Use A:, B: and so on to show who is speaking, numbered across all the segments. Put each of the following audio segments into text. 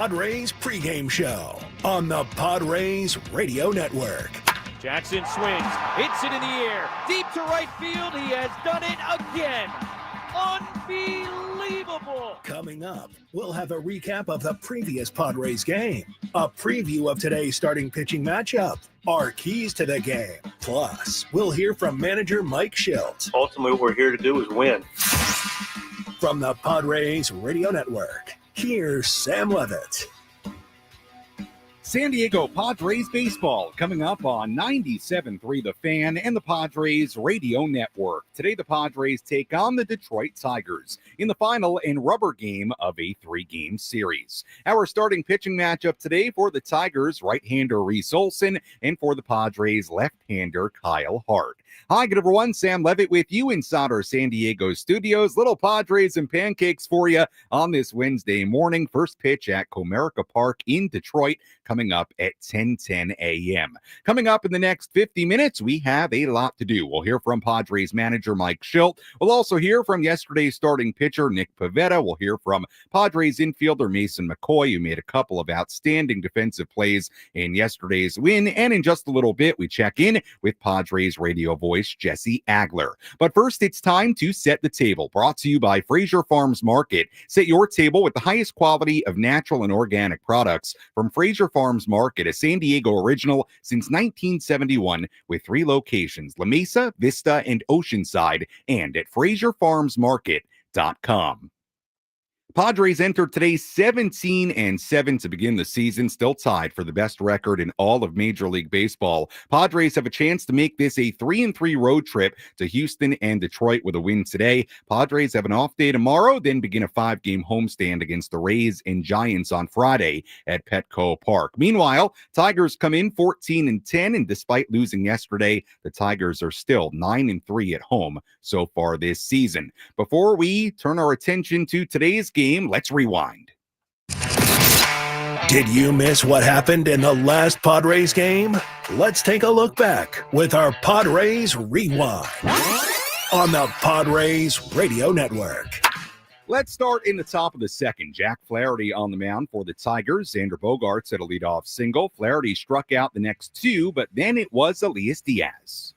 A: Padres pregame show on the Padres Radio Network.
B: Jackson swings, hits it in the air, deep to right field. He has done it again. Unbelievable.
A: Coming up, we'll have a recap of the previous Padres game, a preview of today's starting pitching matchup, our keys to the game. Plus, we'll hear from manager Mike Shildt.
C: Ultimately, what we're here to do is win.
A: From the Padres Radio Network, here's Sam Levitt.
D: San Diego Padres baseball coming up on 97.3 The Fan and the Padres Radio Network. Today, the Padres take on the Detroit Tigers in the final and rubber game of a 3-game series. Our starting pitching matchup today for the Tigers, right-hander Reese Olson, and for the Padres, left-hander Kyle Hart. Hi, good everyone. Sam Levitt with you inside our San Diego studios. Little Padres and pancakes for you on this Wednesday morning. First pitch at Comerica Park in Detroit coming up at 10:10 a.m. Coming up in the next 50 minutes, we have a lot to do. We'll hear from Padres manager Mike Shildt. We'll also hear from yesterday's starting pitcher Nick Pivetta. We'll hear from Padres infielder Mason McCoy, who made a couple of outstanding defensive plays in yesterday's win. And in just a little bit, we check in with Padres radio voice Jesse Agler. But first, it's time to set the table. Brought to you by Fraser Farms Market. Set your table with the highest quality of natural and organic products from Fraser Farms Market, a San Diego original since 1971 with 3 locations, La Mesa, Vista, and Oceanside, and at FraserFarmsMarket.com. Padres entered today 17-7 to begin the season, still tied for the best record in all of Major League Baseball. Padres have a chance to make this a 3-3 road trip to Houston and Detroit with a win today. Padres have an off day tomorrow, then begin a 5-game homestand against the Rays and Giants on Friday at Petco Park. Meanwhile, Tigers come in 14-10, and despite losing yesterday, the Tigers are still 9-3 at home so far this season. Before we turn our attention to today's game, let's rewind.
A: Did you miss what happened in the last Padres game? Let's take a look back with our Padres Rewind on the Padres Radio Network.
D: Let's start in the top of the second. Jack Flaherty on the mound for the Tigers. Xander Bogaerts had a leadoff single. Flaherty struck out the next 2, but then it was Elias Diaz.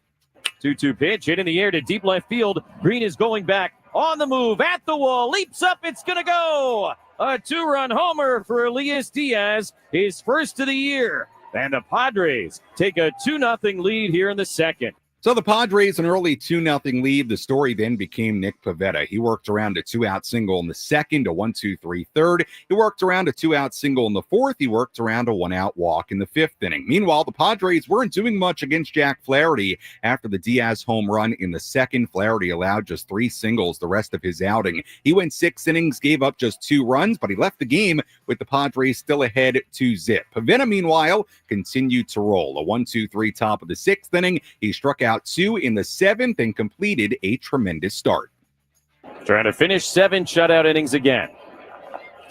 B: 2-2 pitch, hit in the air to deep left field. Green is going back. On the move, at the wall, leaps up, it's going to go! A 2-run homer for Elias Diaz, his first of the year. And the Padres take a 2-0 lead here in the second.
D: So the Padres an early 2-0 lead. The story then became Nick Pivetta. He worked around a 2-out single in the second, a 1-2-3 third. He worked around a 2-out single in the fourth. He worked around a 1-out walk in the fifth inning. Meanwhile, the Padres weren't doing much against Jack Flaherty after the Diaz home run in the second. Flaherty allowed just 3 singles the rest of his outing. He went 6 innings, gave up just 2 runs, but he left the game with the Padres still ahead 2-0. Pivetta, meanwhile, continued to roll. A 1-2-3 top of the sixth inning. He struck out 2 in the seventh and completed a tremendous start.
B: Trying to finish 7 shutout innings again.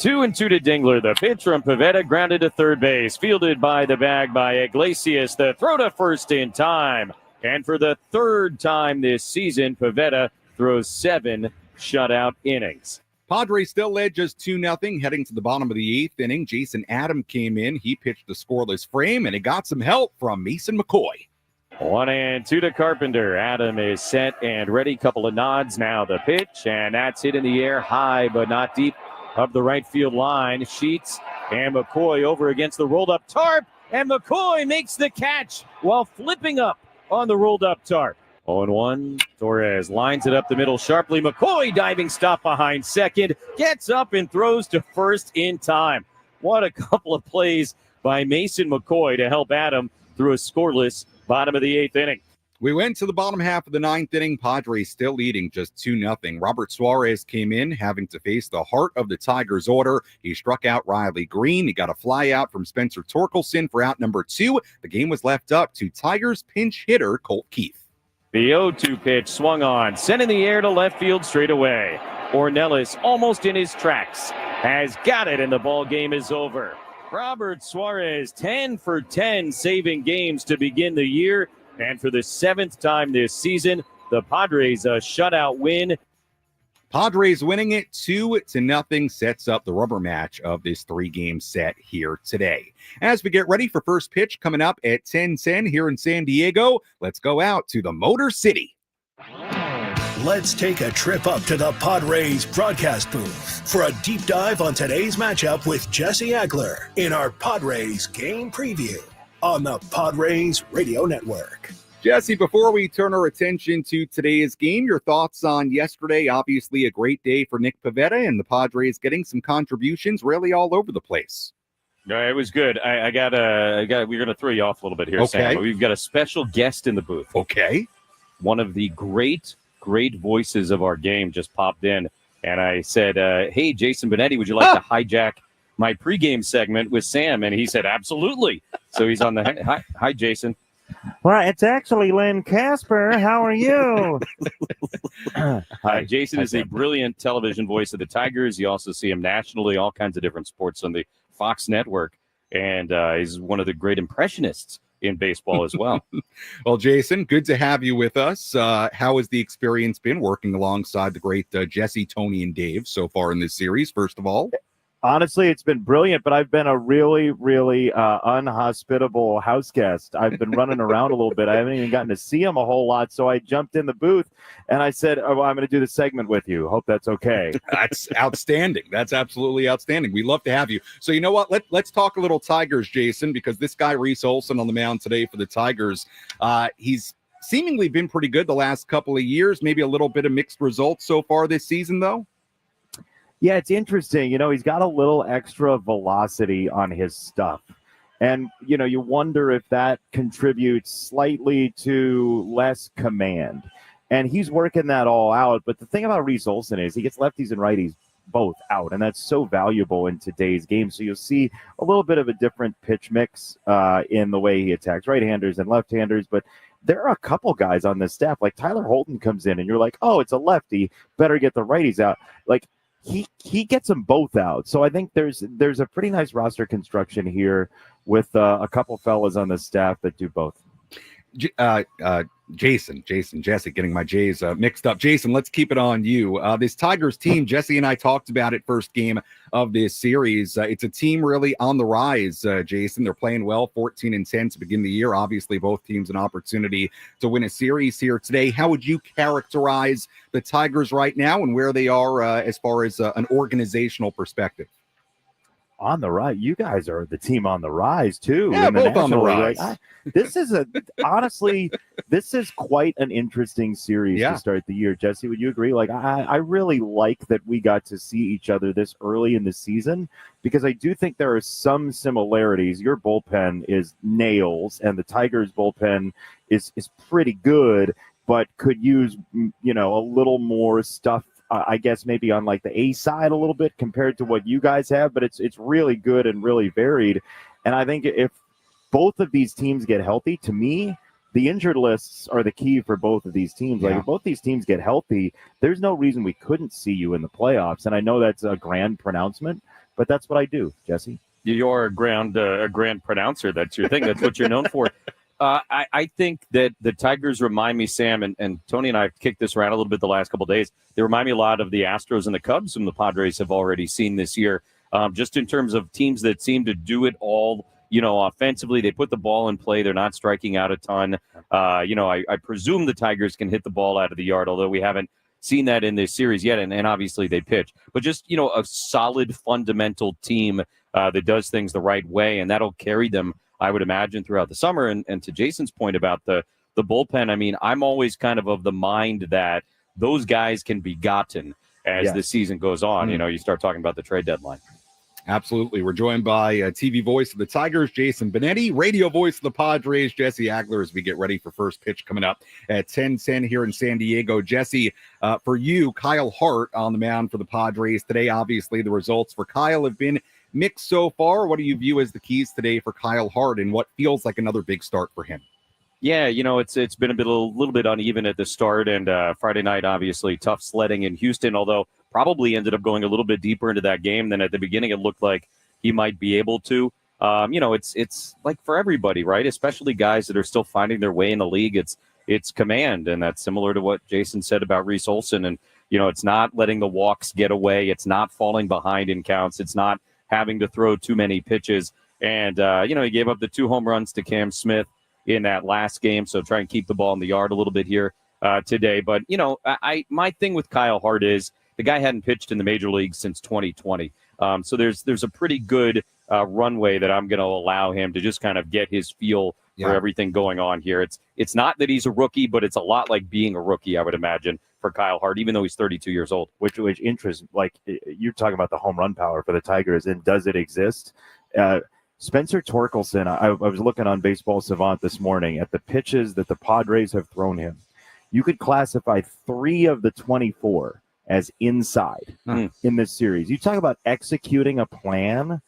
B: 2-2 to Dingler. The pitch from Pivetta grounded to third base. Fielded by the bag by Iglesias. The throw to first in time. And for the third time this season, Pivetta throws 7 shutout innings.
D: Padres still led just 2-0 heading to the bottom of the 8th inning. Jason Adam came in. He pitched a scoreless frame, and he got some help from Mason McCoy.
B: 1-2 to Carpenter. Adam is set and ready. Couple of nods now. The pitch, and that's hit in the air high but not deep of the right field line. Sheets and McCoy over against the rolled up tarp, and McCoy makes the catch while flipping up on the rolled up tarp. 0-1. Torres lines it up the middle sharply. McCoy diving stop behind second, gets up and throws to first in time. What a couple of plays by Mason McCoy to help Adam through a scoreless bottom of the 8th inning.
D: We went to the bottom half of the 9th inning. Padres still leading just 2-0. Robert Suarez came in having to face the heart of the Tigers order. He struck out Riley Green. He got a fly out from Spencer Torkelson for out number 2. The game was left up to Tigers pinch hitter Colt Keith.
B: The 0-2 pitch swung on, sent in the air to left field straight away. Ornelas almost in his tracks, has got it, and the ball game is over. Robert Suarez, 10 for 10 saving games to begin the year. And for the 7th time this season, the Padres a shutout win.
D: Padres winning it 2-0 sets up the rubber match of this 3-game set here today. As we get ready for first pitch coming up at 10:10 here in San Diego, let's go out to the Motor City.
A: Let's take a trip up to the Padres broadcast booth for a deep dive on today's matchup with Jesse Agler in our Padres game preview on the Padres Radio Network.
D: Jesse, before we turn our attention to today's game, your thoughts on yesterday? Obviously a great day for Nick Pivetta and the Padres getting some contributions really all over the place.
B: No, it was good. We're going to throw you off a little bit here,
D: okay.
B: Sam. We've got a special guest in the booth.
D: Okay.
B: One of the great voices of our game just popped in, and I said, hey, Jason Benetti, would you like to hijack my pregame segment with Sam? And he said, absolutely. So he's on the hi, Jason.
E: Well, it's actually Lynn Casper. How are you?
B: Jason is a brilliant television voice of the Tigers. You also see him nationally, all kinds of different sports on the Fox network. And he's one of the great impressionists in baseball as well.
D: Well, Jason, good to have you with us. How has the experience been working alongside the great Jesse, Tony, and Dave so far in this series, first of all?
E: Honestly, it's been brilliant, but I've been a really, really unhospitable house guest. I've been running around a little bit. I haven't even gotten to see him a whole lot, so I jumped in the booth, and I said, I'm going to do the segment with you. Hope that's okay.
D: That's outstanding. That's absolutely outstanding. We love to have you. So you know what? Let's talk a little Tigers, Jason, because this guy, Reese Olson, on the mound today for the Tigers, he's seemingly been pretty good the last couple of years, maybe a little bit of mixed results so far this season, though.
E: Yeah, it's interesting. He's got a little extra velocity on his stuff. And, you wonder if that contributes slightly to less command. And he's working that all out. But the thing about Reese Olson is he gets lefties and righties both out. And that's so valuable in today's game. So you'll see a little bit of a different pitch mix in the way he attacks right-handers and left-handers. But there are a couple guys on this staff, like Tyler Holton comes in and you're like, oh, it's a lefty. Better get the righties out. Like, he gets them both out. So I think there's a pretty nice roster construction here with a couple fellas on the staff that do both. Jesse, getting my J's mixed up. Jason, let's keep it on you. This Tigers team, Jesse and I talked about it first game of this series. It's a team really on the rise, Jason. They're playing well, 14-10 to begin the year. Obviously, both teams an opportunity to win a series here today. How would you characterize the Tigers right now and where they are as far as an organizational perspective? on the rise. You guys are the team on the rise too.
D: Yeah,
E: in the
D: both on the
E: National
D: rise.
E: League. Honestly, this is quite an interesting series to start the year. Jesse, would you agree? Like, I really like that we got to see each other this early in the season, because I do think there are some similarities. Your bullpen is nails, and the Tigers bullpen is pretty good, but could use, a little more stuff. I guess maybe on like the A side a little bit compared to what you guys have, but it's really good and really varied. And I think if both of these teams get healthy, to me, the injured lists are the key for both of these teams. Like, if both these teams get healthy, there's no reason we couldn't see you in the playoffs. And I know that's a grand pronouncement, but that's what I do, Jesse.
B: You're a grand pronouncer. That's your thing. That's what you're known for. I think that the Tigers remind me, Sam, and Tony and I have kicked this around a little bit the last couple of days. They remind me a lot of the Astros and the Cubs, whom the Padres have already seen this year, just in terms of teams that seem to do it all. Offensively, they put the ball in play. They're not striking out a ton. I presume the Tigers can hit the ball out of the yard, although we haven't seen that in this series yet. And obviously they pitch. But just, a solid fundamental team that does things the right way, and that'll carry them, I would imagine, throughout the summer. And to Jason's point about the bullpen, I mean, I'm always kind of the mind that those guys can be gotten as the season goes on. You start talking about the trade deadline.
D: Absolutely. We're joined by TV voice of the Tigers, Jason Benetti, radio voice of the Padres, Jesse Agler, as we get ready for first pitch coming up at 10:10 here in San Diego. Jesse, for you, Kyle Hart on the mound for the Padres today. Obviously, the results for Kyle have been mixed so far. What do you view as the keys today for Kyle Hart and what feels like another big start for him?
B: Yeah, it's been a little bit uneven at the start, and Friday night, obviously, tough sledding in Houston, although probably ended up going a little bit deeper into that game than at the beginning it looked like he might be able to. It's like for everybody, right? Especially guys that are still finding their way in the league. It's command, and that's similar to what Jason said about Reese Olson. And, it's not letting the walks get away. It's not falling behind in counts. It's not having to throw too many pitches. And, he gave up the 2 home runs to Cam Smith in that last game, so try and keep the ball in the yard a little bit here today. But, my thing with Kyle Hart is the guy hadn't pitched in the major leagues since 2020. So there's a pretty good runway that I'm going to allow him to just kind of get his feel for everything going on here. It's not that he's a rookie, but it's a lot like being a rookie, I would imagine, for Kyle Hart, even though he's 32 years old.
E: Which interests, like you're talking about the home run power for the Tigers, and does it exist? Spencer Torkelson, I was looking on Baseball Savant this morning at the pitches that the Padres have thrown him. You could classify 3 of the 24 as inside in this series. You talk about executing a plan.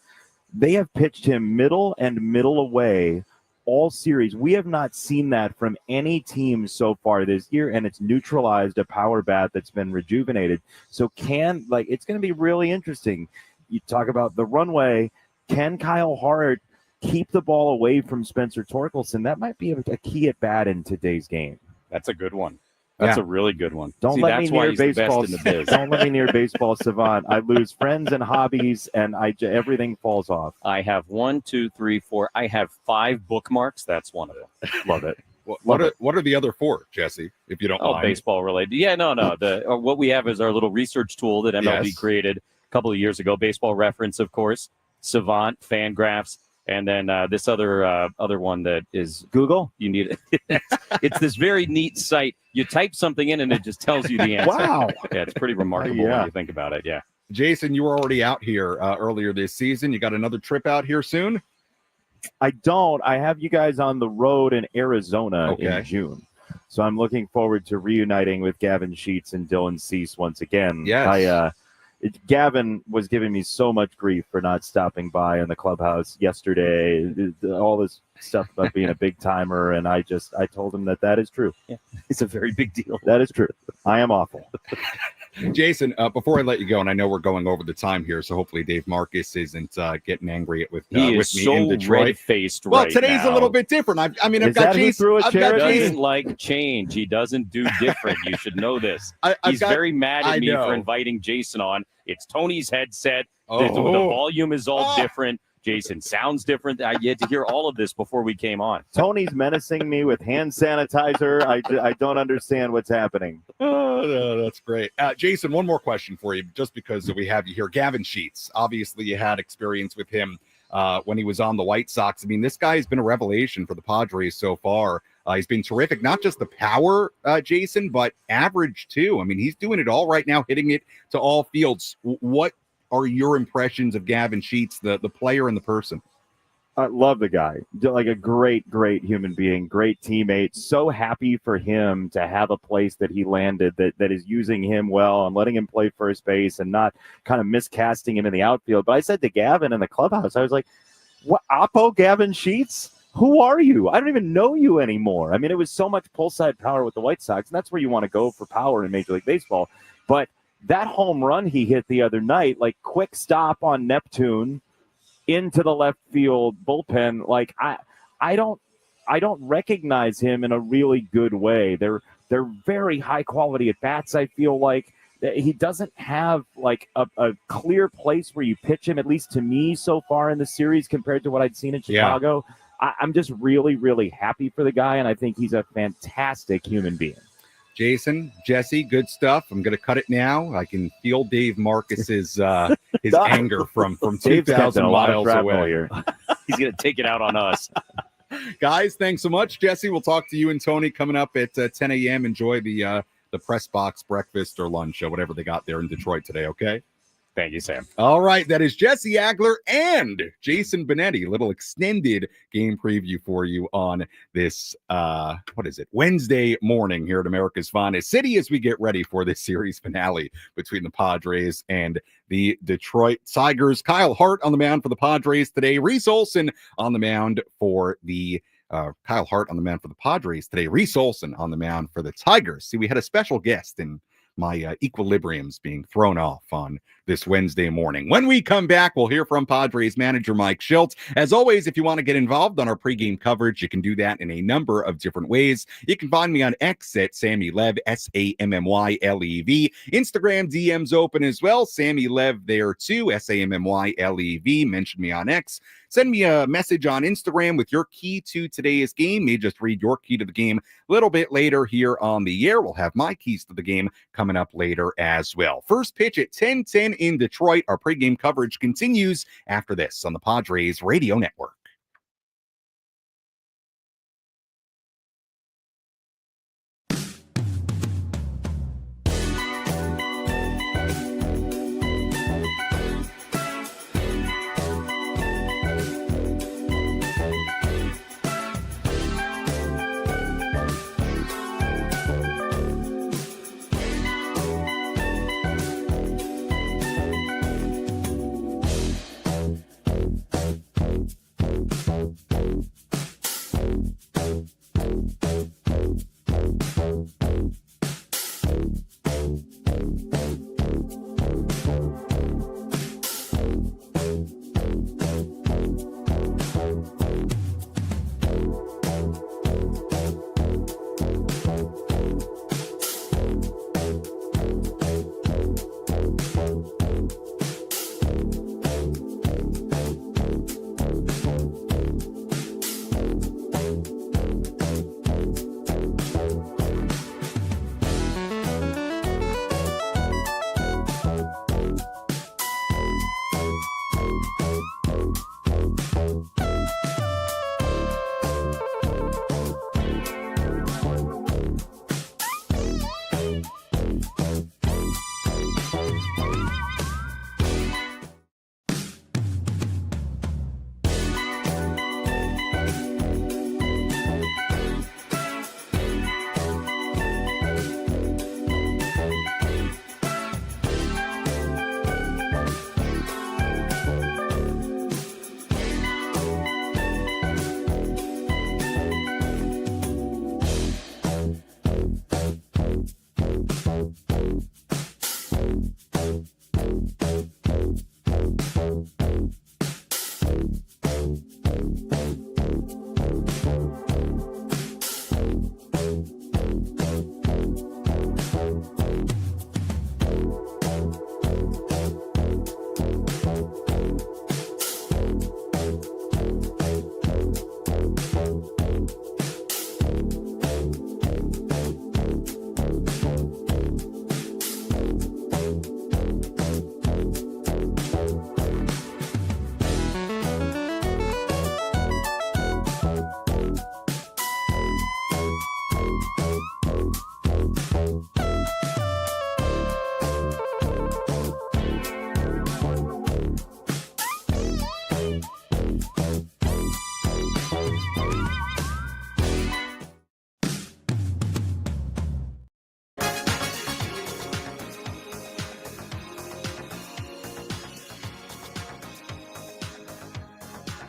E: They have pitched him middle and middle away all series. We have not seen that from any team so far this year, and it's neutralized a power bat that's been rejuvenated. So it's going to be really interesting. You talk about the runway. Can Kyle Hart keep the ball away from Spencer Torkelson? That might be a key at bat in today's game.
B: That's a good one. That's a really good one.
E: Don't let me near baseball. Don't let me near Baseball Savant. I lose friends and hobbies, and everything falls off.
B: I have 1, 2, 3, 4. I have 5 bookmarks. That's one of them.
E: Love it.
D: What are the other 4, Jesse, if you don't mind?
B: Baseball related. Yeah, no. What we have is our little research tool that MLB created a couple of years ago. Baseball Reference, of course, Savant, Fangraphs, and then this other one that is
E: Google.
B: You need it. It's this very neat site. You type something in and it just tells you the answer.
E: Wow.
B: Yeah, it's pretty remarkable when you think about it. Yeah.
D: Jason, you were already out here earlier this season. You got another trip out here soon?
E: I don't. I have you guys on the road in Arizona in June. So I'm looking forward to reuniting with Gavin Sheets and Dylan Cease once again.
D: Yes.
E: Gavin was giving me so much grief for not stopping by in the clubhouse yesterday. All this stuff about being a big timer, and I told him that is true.
B: Yeah, it's a very big deal.
E: That is true. I am awful.
D: Jason, before I let you go, and I know we're going over the time here, so hopefully Dave Marcus isn't getting angry with me in Detroit.
B: Red-faced
D: well, today's a little bit different. I've got Jason.
B: He doesn't like change. He doesn't do different. You should know this. He's very mad at me for inviting Jason on. It's Tony's headset. The volume is all different. Jason sounds different. I had to hear all of this before we came on.
E: Tony's menacing me with hand sanitizer. I don't understand what's happening.
D: Oh, no, that's great. Jason, one more question for you, just because we have you here. Gavin Sheets, obviously you had experience with him when he was on the White Sox. I mean, this guy has been a revelation for the Padres so far. He's been terrific, not just the power, Jason, but average too. I mean, he's doing it all right now, hitting it to all fields. What are your impressions of Gavin Sheets, the player and the person?
E: I love the guy. Like a great human being, great teammate. So happy for him to have a place that he landed that is using him well and letting him play first base and not kind of miscasting him in the outfield. But I said to Gavin in the clubhouse, I was like, "What, Oppo Gavin Sheets? Who are you? I don't even know you anymore." I mean, it was so much pull side power with the White Sox, and that's where you want to go for power in Major League Baseball. But that home run he hit the other night, like quick stop on Neptune into the left field bullpen, like I don't recognize him in a really good way. They're very high quality at bats. I feel like he doesn't have like a clear place where you pitch him, at least to me so far in the series compared to what I'd seen in Chicago. Yeah. I'm just really happy for the guy, and I think he's a fantastic human being.
D: Jason, Jesse, good stuff. I'm going to cut it now. I can feel Dave Marcus's his anger from 2,000 miles away.
E: Here.
B: He's going to take it out on us.
D: Guys, thanks so much. Jesse, we'll talk to you and Tony coming up at 10 a.m. Enjoy the press box breakfast or lunch or whatever they got there in Detroit today, okay?
B: Thank you, Sam.
D: All right, that is Jesse Agler and Jason Benetti. A little extended game preview for you on this, Wednesday morning here at America's Finest City as we get ready for this series finale between the Padres and the Detroit Tigers. Kyle Hart on the mound for the Padres today. Reese Olson on the mound for the Kyle Hart on the mound for the Padres today. Reese Olson on the mound for the Tigers. See, we had a special guest in my equilibrium's being thrown off on this Wednesday morning. When we come back, we'll hear from Padres manager Mike Shildt. As always, if you want to get involved on our pregame coverage, you can do that in a number of different ways. You can find me on X at Sammy Lev, SammyLev. Instagram DMs open as well. Sammy Lev there too, SammyLev. Mention me on X. Send me a message on Instagram with your key to today's game. May just read your key to the game a little bit later here on the air. We'll have my keys to the game coming up later as well. First pitch at 10:10 in Detroit. Our pregame coverage continues after this on the Padres Radio Network.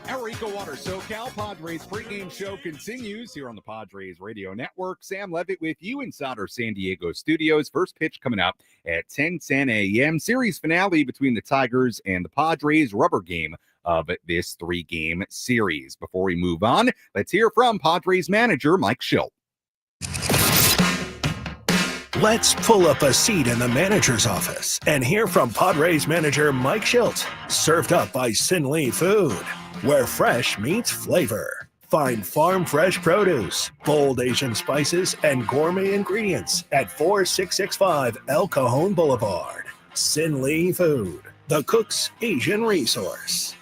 D: Our EcoWater SoCal Padres pregame show continues here on the Padres Radio Network. Sam Levitt with you inside our San Diego studios. First pitch coming up at 10:10 a.m. Series finale between the Tigers and the Padres. Rubber game of this 3-game series. Before we move on, let's hear from Padres manager Mike Shildt.
A: Let's pull up a seat in the manager's office and hear from Padres manager Mike Shildt. Served up by Sin Lee Food, where fresh meets flavor. Find farm fresh produce, bold Asian spices, and gourmet ingredients at 4665 El Cajon Boulevard. Sin Lee Food, the cook's Asian resource.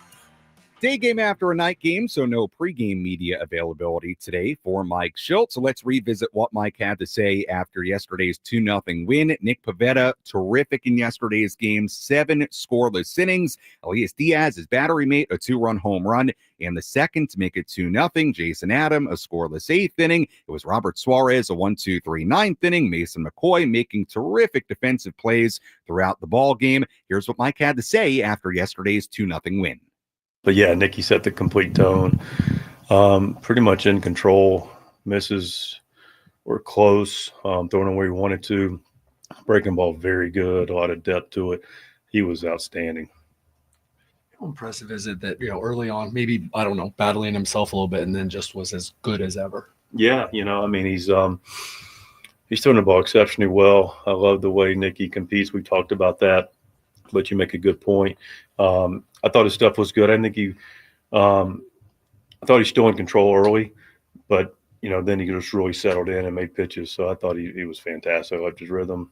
D: Day game after a night game, so no pregame media availability today for Mike Shildt. So let's revisit what Mike had to say after yesterday's 2-0 win. Nick Pivetta, terrific in yesterday's game, 7 scoreless innings. Elias Diaz, his battery mate, a 2-run home run. And the second to make it 2-0, Jason Adam, a scoreless 8th inning. It was Robert Suarez, a 1-2-3 9th inning. Mason McCoy making terrific defensive plays throughout the ball game. Here's what Mike had to say after yesterday's 2-0 win.
F: But yeah, Nicky set the complete tone. Pretty much in control. Misses were close, throwing them where he wanted to. Breaking ball very good, a lot of depth to it. He was outstanding.
G: How impressive is it that, early on, maybe, I don't know, battling himself a little bit and then just was as good as ever?
F: Yeah, he's throwing the ball exceptionally well. I love the way Nicky competes. We talked about that, but you make a good point. I thought his stuff was good. I think I thought he's still in control early, but then he just really settled in and made pitches. So I thought he was fantastic. I liked his rhythm.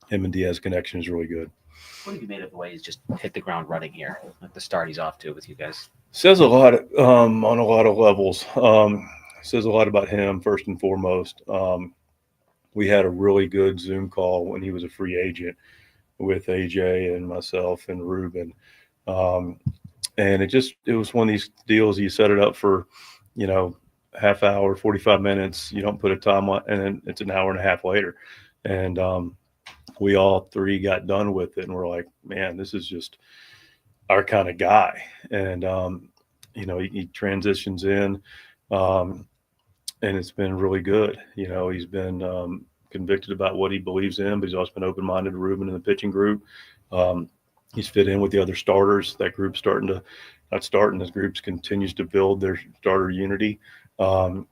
F: Him and Diaz connection is really good.
H: What have you made of the way he's just hit the ground running here? Like the start he's off to with you guys.
F: Says a lot on a lot of levels. Says a lot about him first and foremost. We had a really good Zoom call when he was a free agent with AJ and myself and Ruben. And it was one of these deals you set it up for, half hour, 45 minutes. You don't put a time on, and then it's an hour and a half later. And we all three got done with it, and we're like, man, this is just our kind of guy. And he transitions in, and it's been really good. He's been convicted about what he believes in, but he's also been open-minded to Ruben and the pitching group. He's fit in with the other starters. That group's this group continues to build their starter unity. And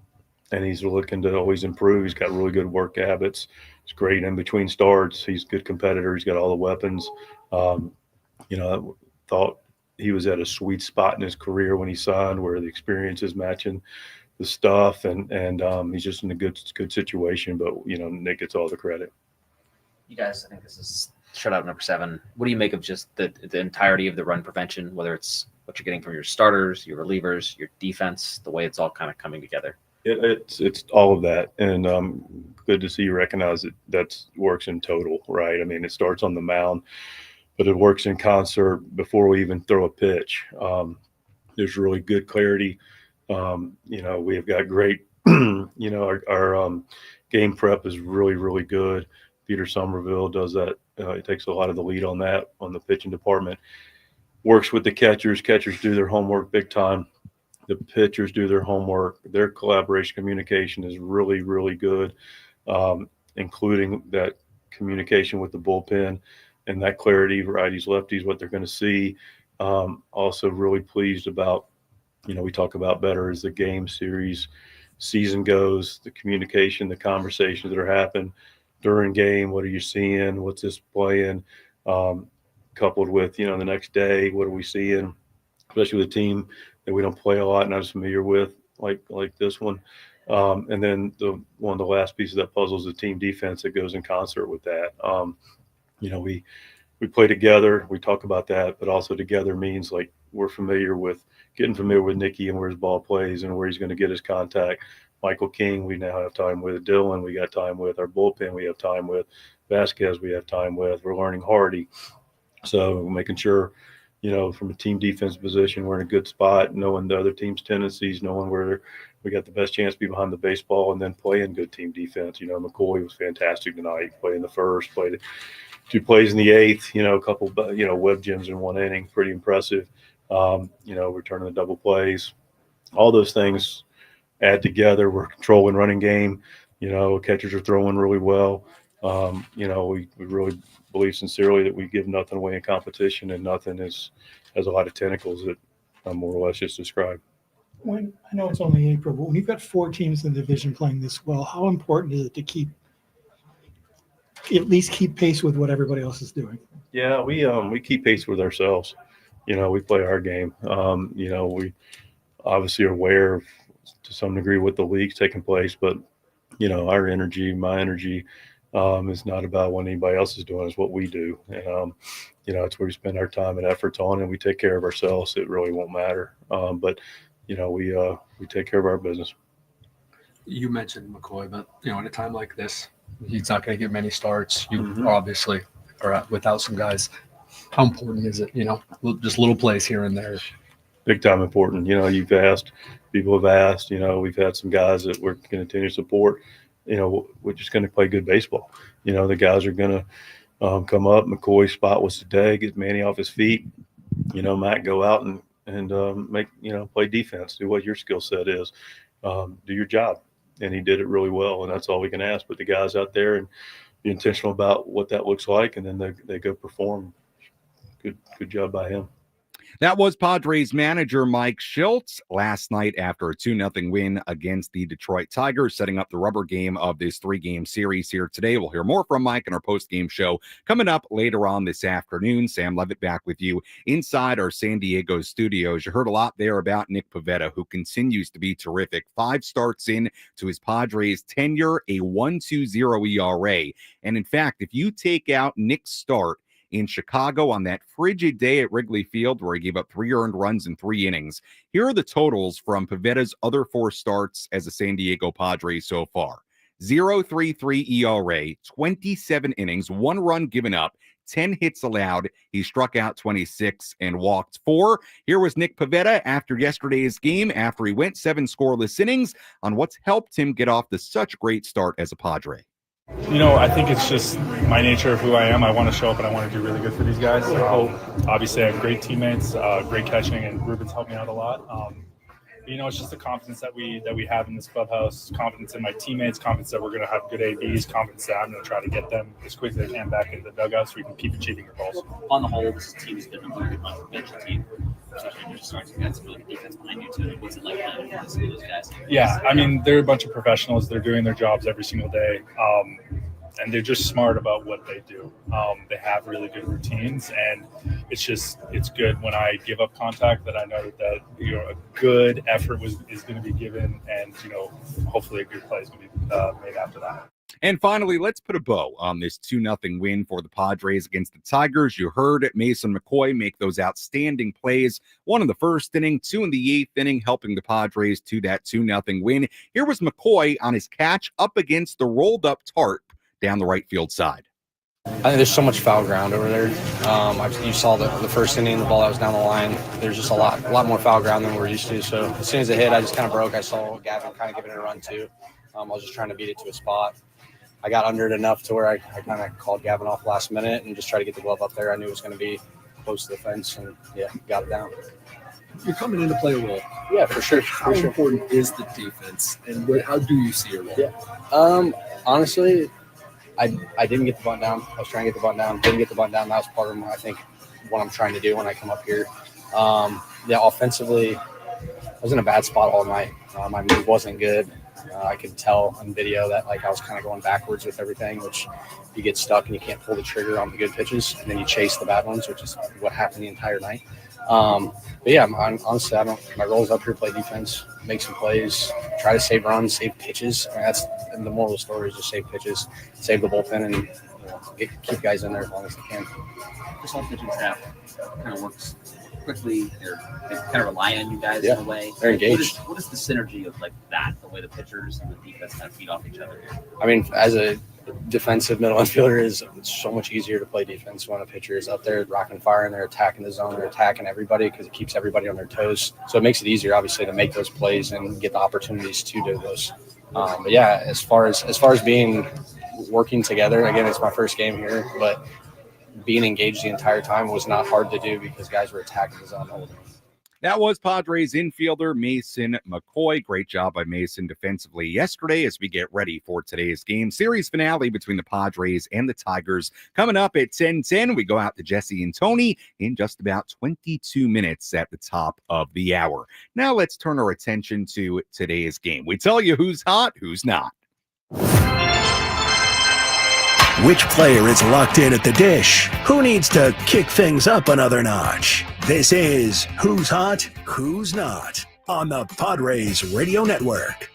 F: he's looking to always improve. He's got really good work habits. He's great in between starts. He's a good competitor. He's got all the weapons. I thought he was at a sweet spot in his career when he signed, where the experience is matching the stuff, and he's just in a good situation. But Nick gets all the credit.
H: You guys, I think this is shutout number 7. What do you make of just the entirety of the run prevention, whether it's what you're getting from your starters, your relievers, your defense, the way it's all kind of coming together?
F: It's all of that, and good to see you recognize that works in total, right? It starts on the mound, but it works in concert before we even throw a pitch. There's really good clarity. We have got great, our game prep is really, really good. Peter Somerville does that. He takes a lot of the lead on that, on the pitching department. Works with the catchers. Catchers do their homework big time. The pitchers do their homework. Their collaboration, communication is really, really good, including that communication with the bullpen and that clarity, righties, lefties, what they're going to see. Also really pleased about, we talk about better as the game season goes, the communication, the conversations that are happening during game. What are you seeing? What's this playing? Coupled with, the next day, what are we seeing? Especially with a team that we don't play a lot, not as familiar with, like this one. And then one of the last pieces of that puzzle is the team defense that goes in concert with that. We play together. We talk about that, but also together means like we're getting familiar with Nicky and where his ball plays and where he's going to get his contact. Michael King, we now have time with. Dylan, we got time with. Our bullpen, we have time with. Vasquez, we have time with. We're learning Hardy. So making sure, from a team defense position, we're in a good spot, knowing the other team's tendencies, knowing where we got the best chance to be behind the baseball, and then playing good team defense. McCoy was fantastic tonight. Played in the first, played 2 plays in the 8th, a couple, web gems in 1 inning. Pretty impressive. Returning the double plays. All those things add together. We're controlling running game. Catchers are throwing really well. We really believe sincerely that we give nothing away in competition, and nothing has a lot of tentacles that I more or less just described.
I: I know it's only April, but when you've got 4 teams in the division playing this well, how important is it to at least keep pace with what everybody else is doing?
F: Yeah, we keep pace with ourselves. We play our game. We obviously are aware of, to some degree, what the league's taking place, but our energy, my energy, is not about what anybody else is doing. It's what we do, and it's where we spend our time and efforts on, and we take care of ourselves. It really won't matter. But we take care of our business.
G: You mentioned McCoy, but at a time like this, he's not going to get many starts. You obviously are without some guys. How important is it? Just little plays here and there.
F: Big time important. You've asked, people have asked. We've had some guys that we're going to continue to support. We're just going to play good baseball. The guys are going to come up. McCoy's spot was today, get Manny off his feet. Matt, go out and make, play defense, do what your skill set is, do your job. And he did it really well, and that's all we can ask. Put the guys out there and be intentional about what that looks like, and then they go perform. Good job by him.
D: That was Padres manager Mike Shildt last night after a 2-0 win against the Detroit Tigers, setting up the rubber game of this 3-game series here today. We'll hear more from Mike in our post-game show coming up later on this afternoon. Sam Levitt back with you inside our San Diego studios. You heard a lot there about Nick Pivetta, who continues to be terrific. 5 starts in to his Padres tenure, a 1.20 ERA. And in fact, if you take out Nick's start in Chicago on that frigid day at Wrigley Field, where he gave up 3 earned runs in 3 innings. Here are the totals from Pivetta's other 4 starts as a San Diego Padre so far. 0.33 ERA, 27 innings, 1 run given up, 10 hits allowed. He struck out 26 and walked 4. Here was Nick Pivetta after yesterday's game, after he went 7 scoreless innings, on what's helped him get off to such a great start as a Padre.
J: I think it's just my nature of who I am. I want to show up and I want to do really good for these guys. Obviously, I have great teammates, great catching, and Ruben's helped me out a lot. It's just the confidence that we have in this clubhouse, confidence in my teammates, confidence that we're going to have good ABs, confidence that I'm going to try to get them as quick as I can back into the dugout so we can keep achieving our goals.
H: On the whole, this team's been a really good bench team. Especially just starting to get some really good defense behind you too. What's it like playing against those guys? Yeah, they're a bunch of professionals. They're doing their jobs every single day, and they're just smart about what they do. They have really good routines, and it's good when I give up contact that I know that a good effort is going to be given, and hopefully a good play is going to be made after that.
D: And finally, let's put a bow on this 2-0 win for the Padres against the Tigers. You heard Mason McCoy make those outstanding plays. 1 in the first inning, 2 in the 8th inning, helping the Padres to that 2-0 win. Here was McCoy on his catch up against the rolled-up tarp down the right field side.
K: I think there's so much foul ground over there. You saw the first inning, the ball that was down the line. There's just a lot more foul ground than we're used to. So as soon as it hit, I just kind of broke. I saw Gavin kind of giving it a run too. I was just trying to beat it to a spot. I got under it enough to where I kind of called Gavin off last minute and just tried to get the glove up there. I knew it was going to be close to the fence, and got it down.
G: You're coming in to play a role.
K: Yeah, for sure.
G: How important is the defense, and how do you see your role?
K: Yeah. Honestly, I didn't get the bunt down. I was trying to get the bunt down. Didn't get the bunt down. That was part of what I'm trying to do when I come up here. Offensively, I was in a bad spot all night. My move wasn't good. I could tell on video that I was kind of going backwards with everything, which you get stuck and you can't pull the trigger on the good pitches, and then you chase the bad ones, which is what happened the entire night. Honestly, my role is up here, play defense, make some plays, try to save runs, save pitches. That's the moral of the story, is just save pitches, save the bullpen, and keep guys in there as long as they can.
H: This whole pitching staff kind of works quickly. They kind of rely on you guys in a way.
K: They're engaged.
H: What is the synergy of that, the way the pitchers and the defense kind of feed off each other here?
K: As a defensive middle infielder, it's so much easier to play defense when a pitcher is up there rocking fire and they're attacking the zone, they're attacking everybody, because it keeps everybody on their toes. So it makes it easier, obviously, to make those plays and get the opportunities to do those. As far as working together, again, it's my first game here, but being engaged the entire time was not hard to do because guys were attacking the zone all the time.
D: That was Padres infielder Mason McCoy. Great job by Mason defensively yesterday as we get ready for today's game. Series finale between the Padres and the Tigers coming up at 10:10. We go out to Jesse and Tony in just about 22 minutes at the top of the hour. Now let's turn our attention to today's game. We tell you who's hot, who's not.
A: Which player is locked in at the dish? Who needs to kick things up another notch? This is Who's Hot, Who's Not on the Padres Radio Network.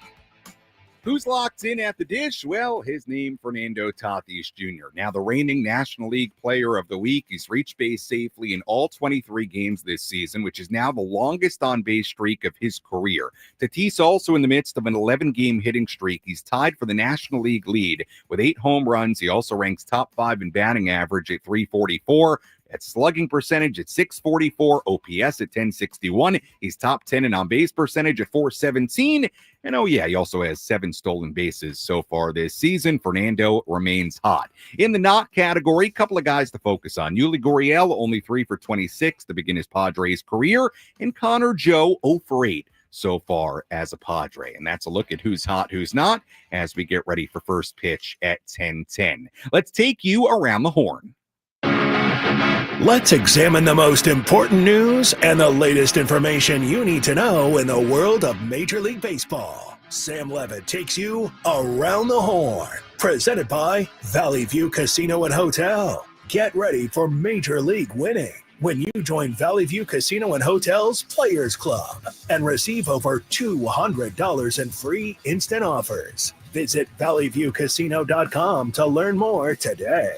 D: Who's locked in at the dish? Well, his name, Fernando Tatis Jr. Now, the reigning National League Player of the Week. He's reached base safely in all 23 games this season, which is now the longest on-base streak of his career. Tatis also in the midst of an 11-game hitting streak. He's tied for the National League lead with 8 home runs. He also ranks top 5 in batting average at .344. At slugging percentage at .644, OPS at .1061. He's top 10 in on-base percentage at .417. And oh yeah, he also has 7 stolen bases so far this season. Fernando remains hot. In the not category, a couple of guys to focus on. Yuli Gurriel, only 3 for 26 to begin his Padres career. And Connor Joe, 0 for 8 so far as a Padre. And that's a look at who's hot, who's not, as we get ready for first pitch at 10:10. Let's take you around the horn.
A: Let's examine the most important news and the latest information you need to know in the world of Major League Baseball. Sam Levitt takes you around the horn. Presented by Valley View Casino and Hotel. Get ready for Major League winning when you join Valley View Casino and Hotel's Players Club and receive over $200 in free instant offers. Visit valleyviewcasino.com to learn more today.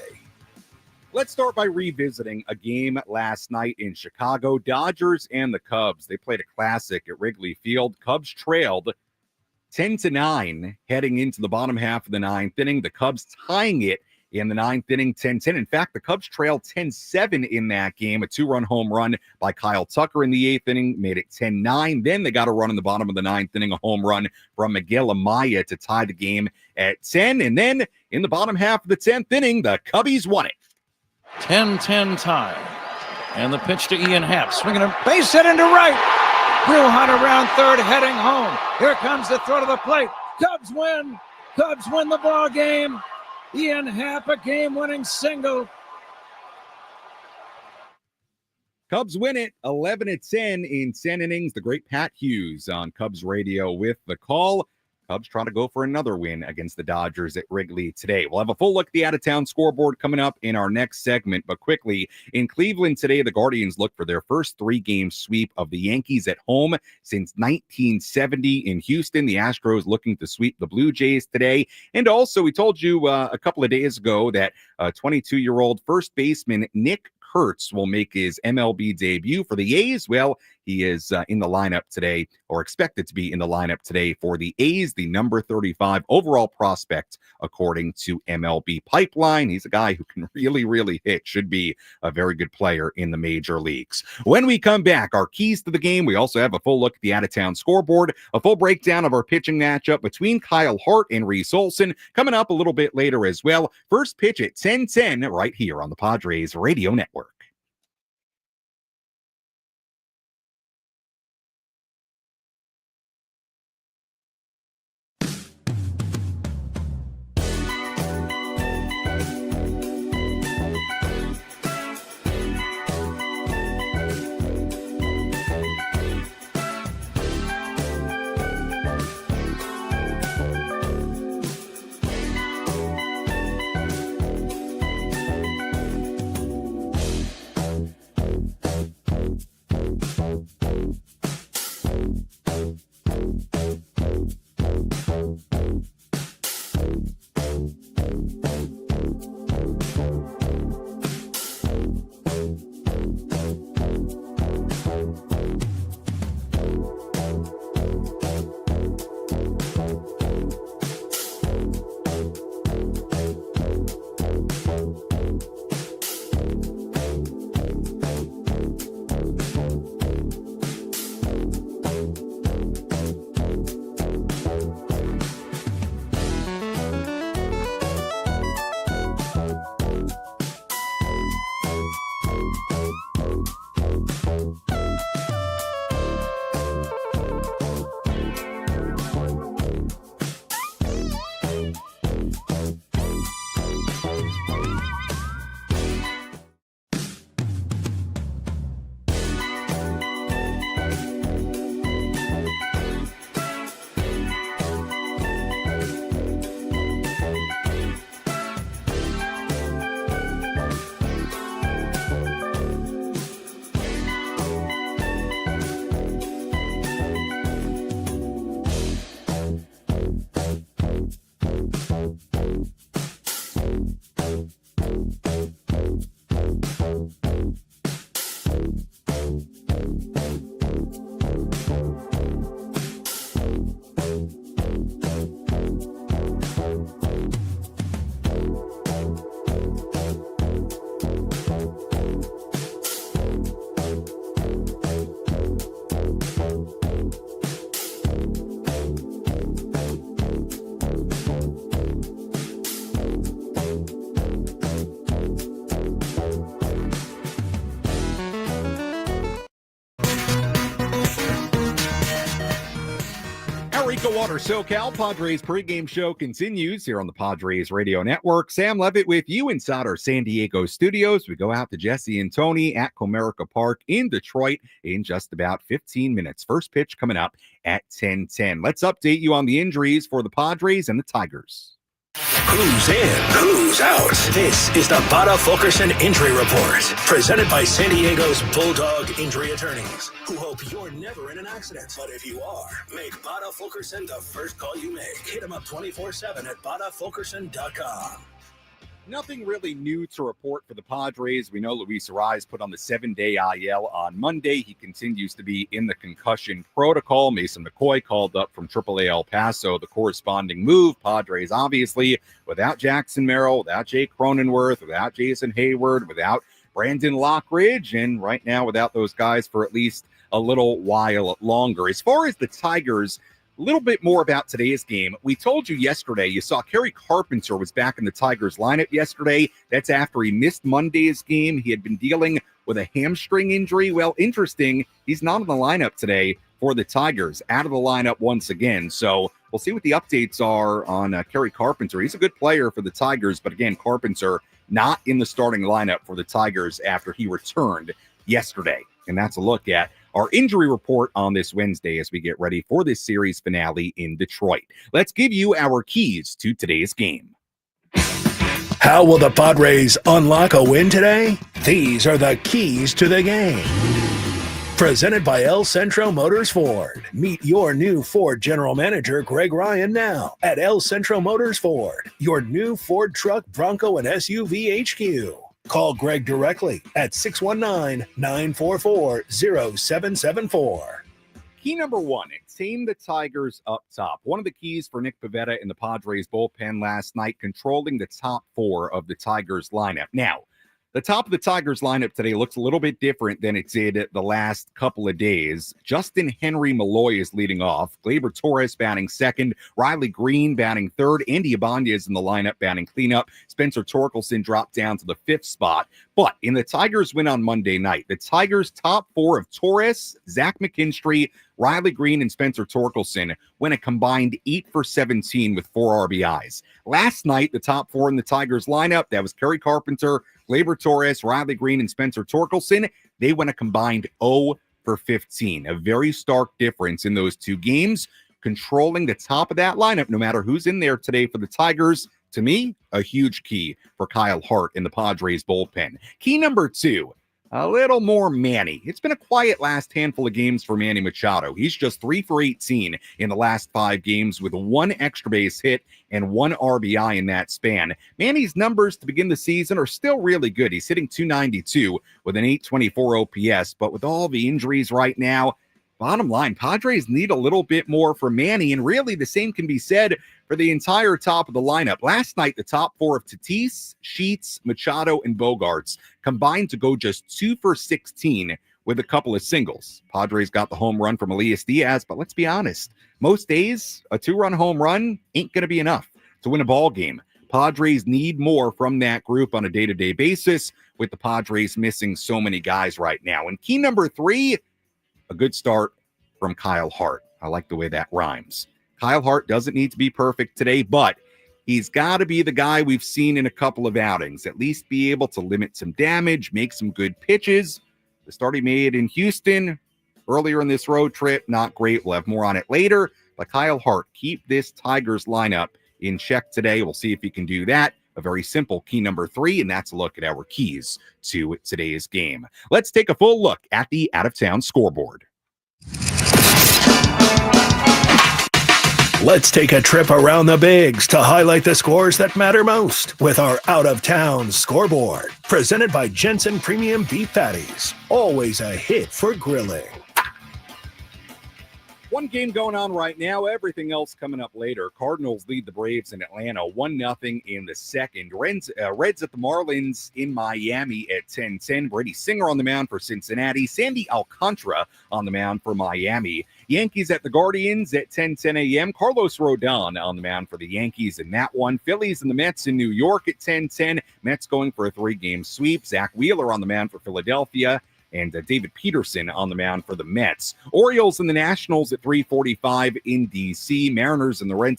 D: Let's start by revisiting a game last night in Chicago. Dodgers and the Cubs. They played a classic at Wrigley Field. Cubs trailed 10-9 heading into the bottom half of the 9th inning. The Cubs tying it in the 9th inning, 10-10. In fact, the Cubs trailed 10-7 in that game. A 2-run home run by Kyle Tucker in the 8th inning made it 10-9. Then they got a run in the bottom of the 9th inning, a home run from Miguel Amaya to tie the game at 10. And then in the bottom half of the 10th inning, the Cubbies won it.
L: 10-10 tie. And the pitch to Ian Happ. Swinging a base hit into right. Brewhut around third, heading home. Here comes the throw to the plate. Cubs win. Cubs win the ball game. Ian Happ, a game-winning single.
D: Cubs win it 11-10 in 10 innings. The great Pat Hughes on Cubs radio with the call. Cubs trying to go for another win against the Dodgers at Wrigley today. We'll have a full look at the out-of-town scoreboard coming up in our next segment. But quickly, in Cleveland today, the Guardians look for their first 3-game sweep of the Yankees at home since 1970. In Houston, the Astros looking to sweep the Blue Jays today. And also, we told you a couple of days ago that 22-year-old first baseman Nick Kurtz will make his MLB debut for the A's. Well, he is in the lineup today, or expected to be in the lineup today for the A's, the number 35 overall prospect, according to MLB Pipeline. He's a guy who can really, really hit, should be a very good player in the major leagues. When we come back, our keys to the game, we also have a full look at the out-of-town scoreboard, a full breakdown of our pitching matchup between Kyle Hart and Reese Olson, coming up a little bit later as well. First pitch at 10:10 right here on the Padres Radio Network. EcoWater SoCal Padres pregame show continues here on the Padres Radio Network. Sam Levitt with you inside our San Diego studios. We go out to Jesse and Tony at Comerica Park in Detroit in just about 15 minutes. First pitch coming up at 10:10. Let's update you on the injuries for the Padres and the Tigers.
A: Who's in? Who's out? This is the Bada Fulkerson Injury Report, presented by San Diego's Bulldog Injury Attorneys, who hope you're never in an accident. But if you are, make Bada Fulkerson the first call you make. Hit them up 24/7 at badafulkerson.com.
D: Nothing really new to report for the Padres. We know Luis Arraez put on the 7-day IL on Monday. He continues to be in the concussion protocol. Mason McCoy called up from AAA El Paso, the corresponding move. Padres, obviously, without Jackson Merrill, without Jake Cronenworth, without Jason Hayward, without Brandon Lockridge, and right now without those guys for at least a little while longer. As far as the Tigers, a little bit more about today's game. We told you yesterday, you saw Kerry Carpenter was back in the Tigers lineup yesterday. That's after he missed Monday's game. He had been dealing with a hamstring injury. Well, interesting, he's not in the lineup today for the Tigers, out of the lineup once again. So we'll see what the updates are on Kerry Carpenter. He's a good player for the Tigers, but again, Carpenter not in the starting lineup for the Tigers after he returned yesterday. And that's a look at our injury report on this Wednesday as we get ready for this series finale in Detroit. Let's give you our keys to today's game.
A: How will the Padres unlock a win today? These are the keys to the game. Presented by El Centro Motors Ford. Meet your new Ford General Manager, Greg Ryan, now at El Centro Motors Ford, your new Ford truck, Bronco, and SUV HQ. Call Greg directly at 619-944-0774.
D: Key number one, team the Tigers up top. One of the keys for Nick Pivetta in the Padres bullpen last night, controlling the top four of the Tigers lineup. Now, the top of the Tigers lineup today looks a little bit different than it did the last couple of days. Justin Henry Malloy is leading off. Gleyber Torres batting second. Riley Green batting third. Andy Ibanez in the lineup batting cleanup. Spencer Torkelson dropped down to the fifth spot. But in the Tigers win on Monday night, the Tigers top four of Torres, Zach McKinstry, Riley Green, and Spencer Torkelson went a combined 8 for 17 with 4 RBIs. Last night, the top four in the Tigers lineup, that was Kerry Carpenter, Gleyber Torres, Riley Green, and Spencer Torkelson. They went a combined 0 for 15. A very stark difference in those two games. Controlling the top of that lineup, no matter who's in there today for the Tigers, to me, a huge key for Kyle Hart in the Padres bullpen. Key number two, a little more Manny. It's been a quiet last handful of games for Manny Machado. He's just 3 for 18 in the last 5 games with 1 extra base hit and 1 RBI in that span. Manny's numbers to begin the season are still really good. He's hitting .292 with an .824 OPS, but with all the injuries right now, bottom line, Padres need a little bit more from Manny, and really the same can be said for the entire top of the lineup. Last night, the top four of Tatis, Sheets, Machado, and Bogarts combined to go just 2 for 16 with a couple of singles. Padres got the home run from Elias Diaz, but let's be honest, most days, a 2-run home run ain't going to be enough to win a ball game. Padres need more from that group on a day-to-day basis, with the Padres missing so many guys right now. And key number 3, a good start from Kyle Hart. I like the way that rhymes. Kyle Hart doesn't need to be perfect today, but he's got to be the guy we've seen in a couple of outings, at least be able to limit some damage, make some good pitches. The start he made in Houston earlier in this road trip, not great. We'll have more on it later. But Kyle Hart, keep this Tigers lineup in check today. We'll see if he can do that. A very simple key number 3, and that's a look at our keys to today's game. Let's take a full look at the out-of-town scoreboard.
A: Let's take a trip around the bigs to highlight the scores that matter most with our out-of-town scoreboard. Presented by Jensen Premium Beef Patties. Always a hit for grilling.
D: One game going on right now, everything else coming up later. Cardinals lead the Braves in Atlanta 1-0 in the second. Reds at the Marlins in Miami at 10-10. Brady Singer on the mound for Cincinnati. Sandy Alcantara on the mound for Miami. Yankees at the Guardians at 10:10 a.m. Carlos Rodon on the mound for the Yankees in that one. Phillies and the Mets in New York at 10:10. Mets going for a 3-game sweep. Zach Wheeler on the mound for Philadelphia. And David Peterson on the mound for the Mets. Orioles and the Nationals at 3:45 in D.C. Mariners and the Red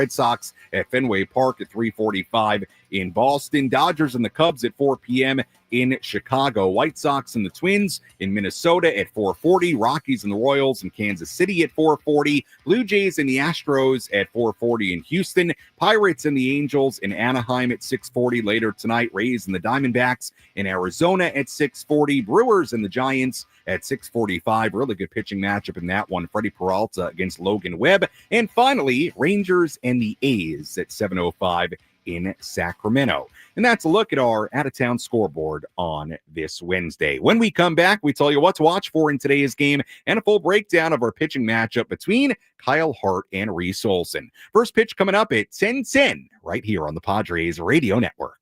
D: Sox at Fenway Park at 3:45 in Boston. Dodgers and the Cubs at 4 p.m. in Chicago. White Sox and the Twins in Minnesota at 4:40. Rockies and the Royals in Kansas City at 4:40. Blue Jays and the Astros at 4:40 in Houston. Pirates and the Angels in Anaheim at 6:40 later tonight. Rays and the Diamondbacks in Arizona at 6:40. Brewers and the Giants at 6:45. Really good pitching matchup in that one. Freddie Peralta against Logan Webb. And finally, Rangers and the A's at 7:05 in Sacramento. And that's a look at our out-of-town scoreboard on this Wednesday. When we come back, we tell you what to watch for in today's game and a full breakdown of our pitching matchup between Kyle Hart and Reese Olson. First pitch coming up at 10:10 right here on the Padres Radio Network.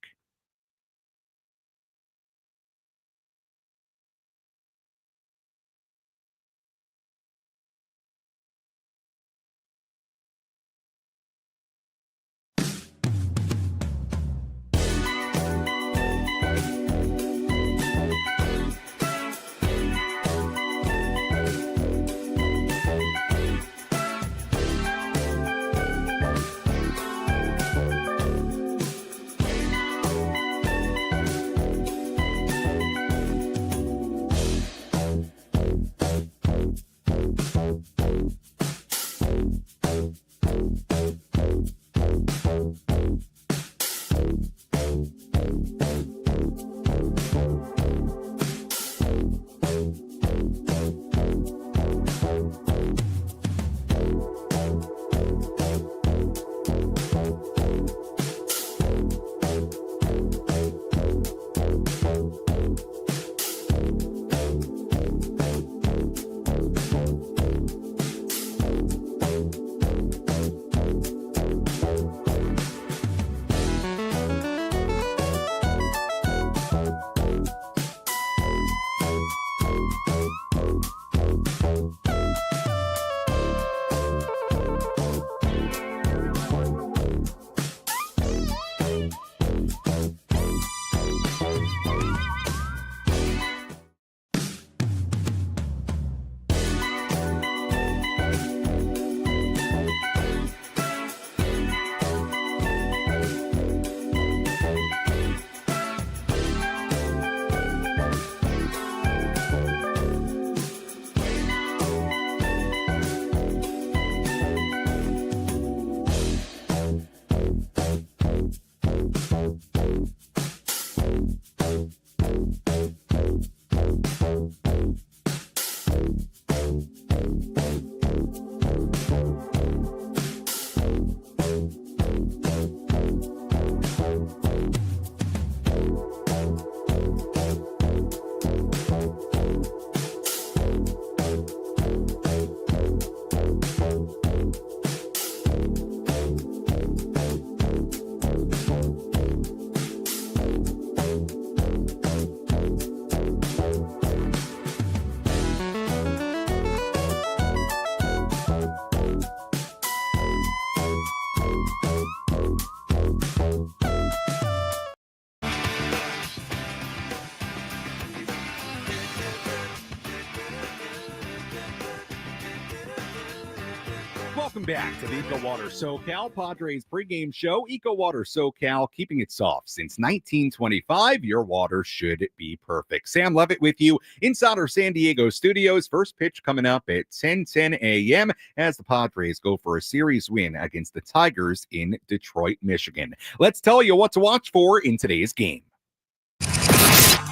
D: Welcome back to the EcoWater SoCal Padres pregame show. EcoWater SoCal, keeping it soft since 1925. Your water should be perfect. Sam Levitt with you inside our San Diego studios. First pitch coming up at 10:10 a.m. as the Padres go for a series win against the Tigers in Detroit, Michigan. Let's tell you what to watch for in today's game.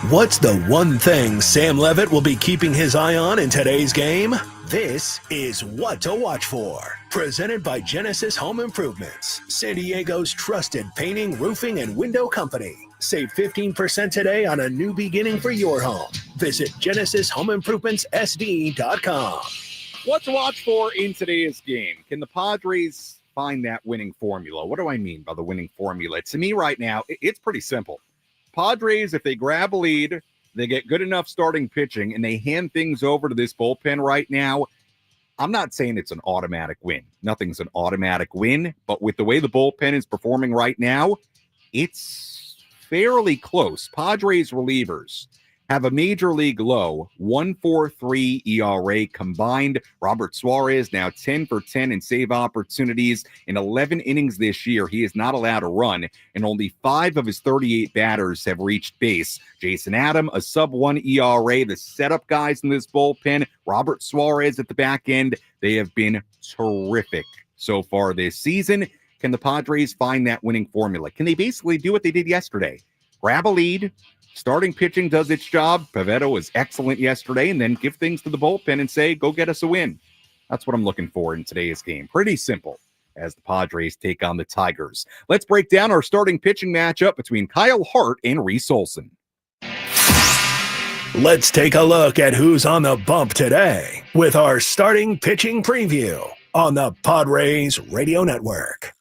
A: What's the one thing Sam Levitt will be keeping his eye on in today's game? This is What to Watch For. Presented by Genesis Home Improvements, San Diego's trusted painting, roofing, and window company. Save 15% today on a new beginning for your home. Visit GenesisHomeImprovementsSD.com.
D: What to watch for in today's game? Can the Padres find that winning formula? What do I mean by the winning formula? To me right now, it's pretty simple. Padres, if they grab a lead, they get good enough starting pitching, and they hand things over to this bullpen right now, I'm not saying it's an automatic win. Nothing's an automatic win, but with the way the bullpen is performing right now, it's fairly close. Padres relievers have a major league low 1.43 ERA combined. Robert Suarez now 10 for 10 in save opportunities. In 11 innings this year, he is not allowed a run, and only 5 of his 38 batters have reached base. Jason Adam, a sub-1 ERA. The setup guys in this bullpen, Robert Suarez at the back end, they have been terrific so far this season. Can the Padres find that winning formula? Can they basically do what they did yesterday? Grab a lead, starting pitching does its job. Pivetta was excellent yesterday, and then give things to the bullpen and say, go get us a win. That's what I'm looking for in today's game. Pretty simple as the Padres take on the Tigers. Let's break down our starting pitching matchup between Kyle Hart and Reese Olson.
A: Let's take a look at who's on the bump today with our starting pitching preview on the Padres Radio Network.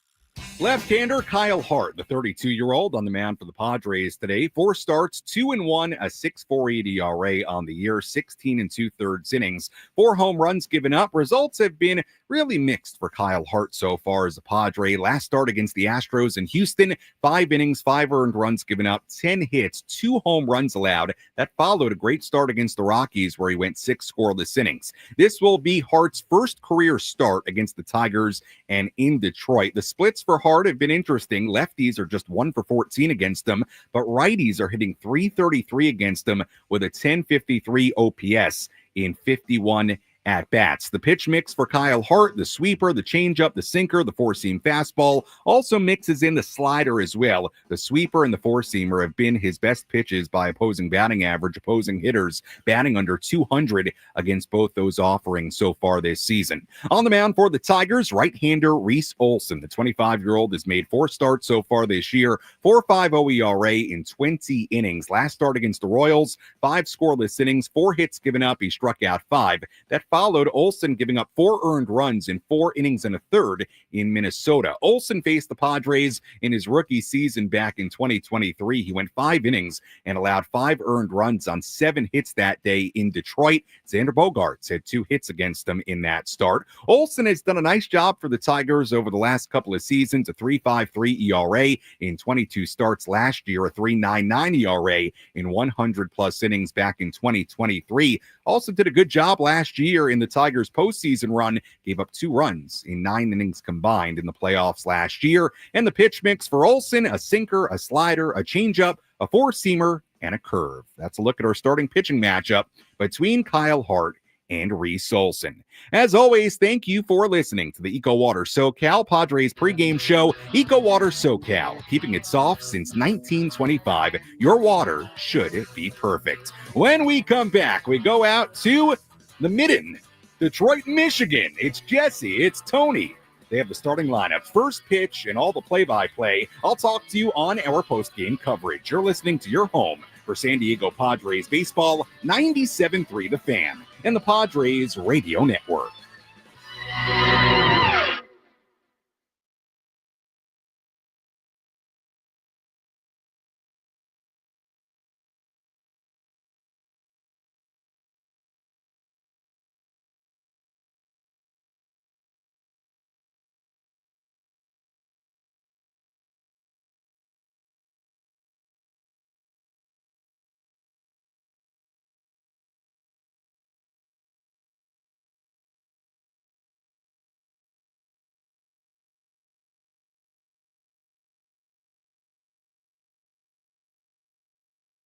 D: Left-hander Kyle Hart, the 32-year-old, on the mound for the Padres today. 4 starts, 2-1, a 6.48 ERA on the year, 16 2/3 innings. 4 home runs given up. Results have been really mixed for Kyle Hart so far as a Padre. Last start against the Astros in Houston, 5 innings, 5 earned runs given up, 10 hits, 2 home runs allowed. That followed a great start against the Rockies where he went 6 scoreless innings. This will be Hart's first career start against the Tigers and in Detroit. The splits for Hart have been interesting. Lefties are just 1 for 14 against them, but righties are hitting .333 against them with a .1053 OPS in 51 at-bats. The pitch mix for Kyle Hart, the sweeper, the changeup, the sinker, the four-seam fastball, also mixes in the slider as well. The sweeper and the four-seamer have been his best pitches by opposing batting average, opposing hitters batting under 200 against both those offerings so far this season. On the mound for the Tigers, right-hander Reese Olson. The 25-year-old has made 4 starts so far this year, 4.50 ERA in 20 innings. Last start against the Royals, 5 scoreless innings, 4 hits given up. He struck out 5. That followed Olson giving up 4 earned runs in 4 innings and a third in Minnesota. Olson faced the Padres in his rookie season back in 2023. He went 5 innings and allowed 5 earned runs on 7 hits that day in Detroit. Xander Bogaerts had 2 hits against him in that start. Olson has done a nice job for the Tigers over the last couple of seasons, a 3.53 ERA in 22 starts last year, a 3.99 ERA in 100-plus innings back in 2023. Also did a good job last year in the Tigers' postseason run, gave up 2 runs in 9 innings combined in the playoffs last year. And the pitch mix for Olson, a sinker, a slider, a changeup, a four-seamer, and a curve. That's a look at our starting pitching matchup between Kyle Hart and Reese Olson. As always, thank you for listening to the EcoWater SoCal Padres pregame show. EcoWater SoCal, keeping it soft since 1925. Your water should be perfect. When we come back, we go out to the Midden, Detroit, Michigan. It's Jesse, it's Tony. They have the starting lineup, first pitch, and all the play-by-play. I'll talk to you on our post-game coverage. You're listening to your home for San Diego Padres baseball, 97.3 The Fan, and the Padres Radio Network.